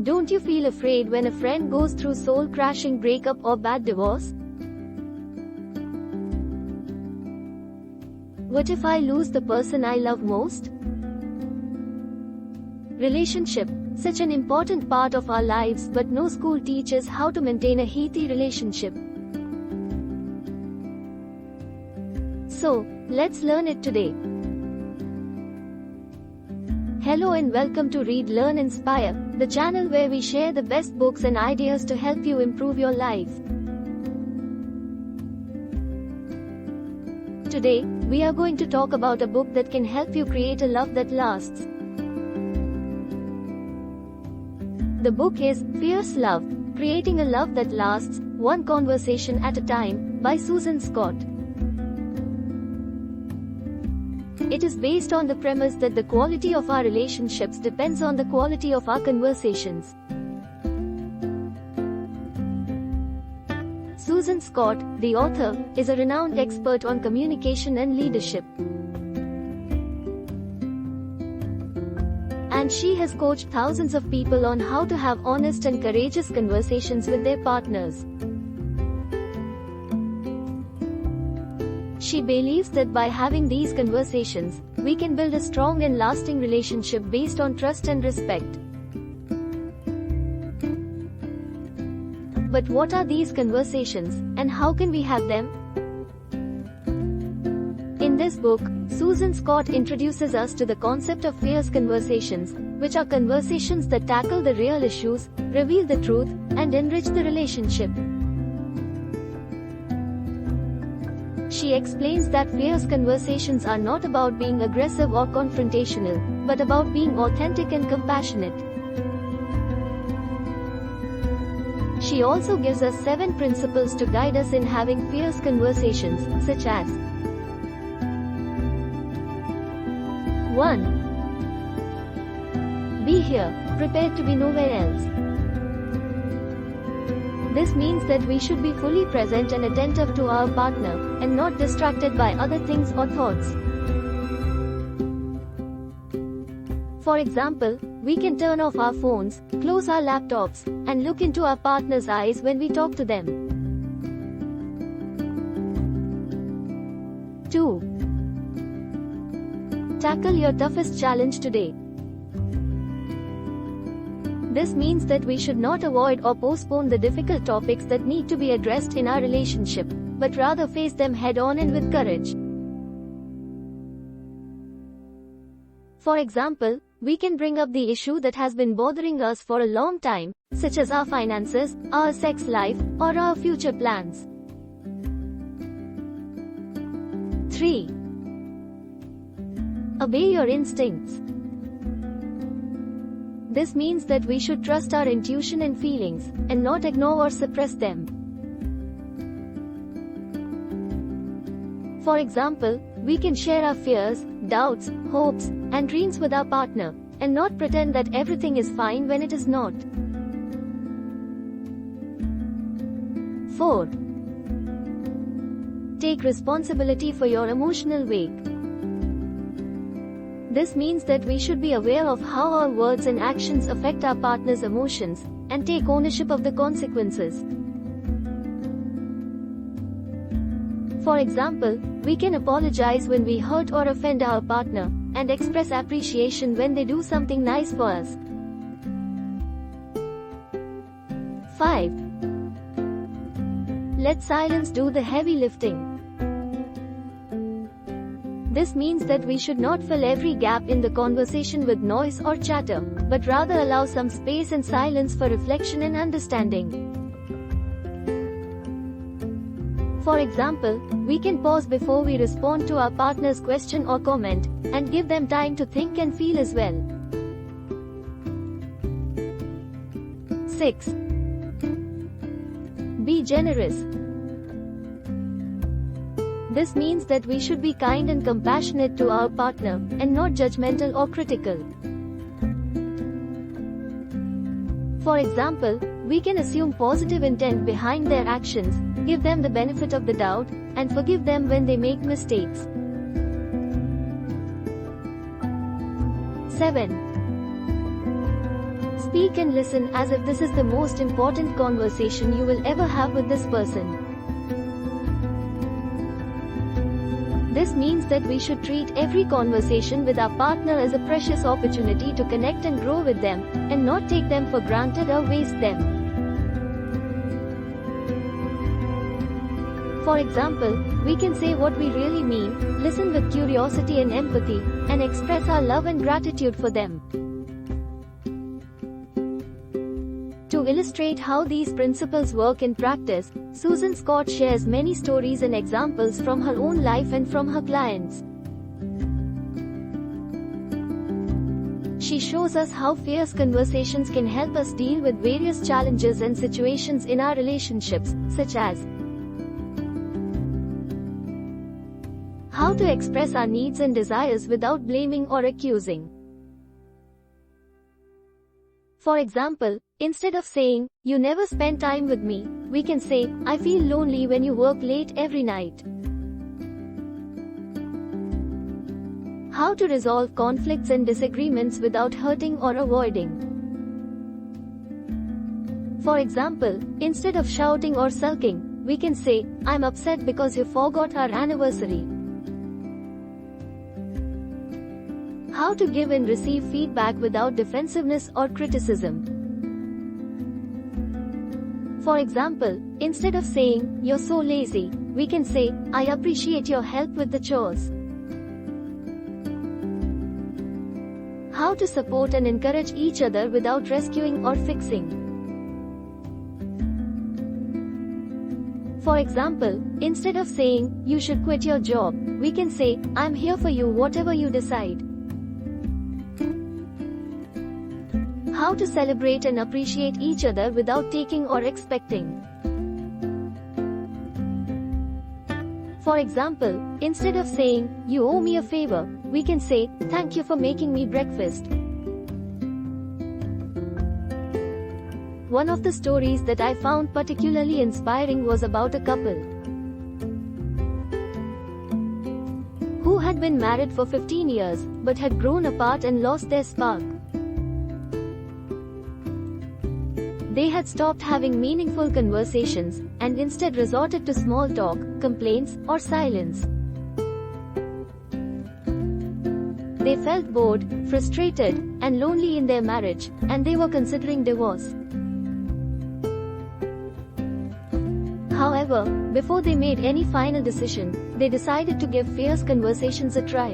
Don't you feel afraid when a friend goes through soul-crashing breakup or bad divorce? What if I lose the person I love most? Relationship, such an important part of our lives, but no school teaches how to maintain a healthy relationship. So, let's learn it today. Hello and welcome to Read, Learn, Inspire, the channel where we share the best books and ideas to help you improve your life. Today, we are going to talk about a book that can help you create a love that lasts. The book is Fierce Love, Creating a Love That Lasts, One Conversation at a Time, by Susan Scott. It is based on the premise that the quality of our relationships depends on the quality of our conversations. Susan Scott, the author, is a renowned expert on communication and leadership. And she has coached thousands of people on how to have honest and courageous conversations with their partners. She believes that by having these conversations, we can build a strong and lasting relationship based on trust and respect. But what are these conversations, and how can we have them? In this book, Susan Scott introduces us to the concept of fierce conversations, which are conversations that tackle the real issues, reveal the truth, and enrich the relationship. She explains that fierce conversations are not about being aggressive or confrontational, but about being authentic and compassionate. She also gives us 7 principles to guide us in having fierce conversations, such as 1. Be here, prepared to be nowhere else. This means that we should be fully present and attentive to our partner, and not distracted by other things or thoughts. For example, we can turn off our phones, close our laptops, and look into our partner's eyes when we talk to them. 2. Tackle your toughest challenge today. This means that we should not avoid or postpone the difficult topics that need to be addressed in our relationship, but rather face them head-on and with courage. For example, we can bring up the issue that has been bothering us for a long time, such as our finances, our sex life, or our future plans. 3. Obey your instincts. This means that we should trust our intuition and feelings, and not ignore or suppress them. For example, we can share our fears, doubts, hopes, and dreams with our partner, and not pretend that everything is fine when it is not. 4. Take responsibility for your emotional wake. This means that we should be aware of how our words and actions affect our partner's emotions, and take ownership of the consequences. For example, we can apologize when we hurt or offend our partner, and express appreciation when they do something nice for us. 5. Let silence do the heavy lifting. This means that we should not fill every gap in the conversation with noise or chatter, but rather allow some space and silence for reflection and understanding. For example, we can pause before we respond to our partner's question or comment, and give them time to think and feel as well. 6. Be generous. This means that we should be kind and compassionate to our partner, and not judgmental or critical. For example, we can assume positive intent behind their actions, give them the benefit of the doubt, and forgive them when they make mistakes. 7. Speak and listen as if this is the most important conversation you will ever have with this person. This means that we should treat every conversation with our partner as a precious opportunity to connect and grow with them, and not take them for granted or waste them. For example, we can say what we really mean, listen with curiosity and empathy, and express our love and gratitude for them. To illustrate how these principles work in practice, Susan Scott shares many stories and examples from her own life and from her clients. She shows us how fierce conversations can help us deal with various challenges and situations in our relationships, such as how to express our needs and desires without blaming or accusing. For example, instead of saying, "You never spend time with me," we can say, "I feel lonely when you work late every night." How to resolve conflicts and disagreements without hurting or avoiding. For example, instead of shouting or sulking, we can say, "I'm upset because you forgot our anniversary." How to give and receive feedback without defensiveness or criticism. For example, instead of saying, "You're so lazy," we can say, "I appreciate your help with the chores." How to support and encourage each other without rescuing or fixing. For example, instead of saying, "You should quit your job," we can say, "I'm here for you whatever you decide." How to celebrate and appreciate each other without taking or expecting. For example, instead of saying, "You owe me a favor," we can say, "Thank you for making me breakfast." One of the stories that I found particularly inspiring was about a couple who had been married for 15 years, but had grown apart and lost their spark. They had stopped having meaningful conversations, and instead resorted to small talk, complaints, or silence. They felt bored, frustrated, and lonely in their marriage, and they were considering divorce. However, before they made any final decision, they decided to give fierce conversations a try.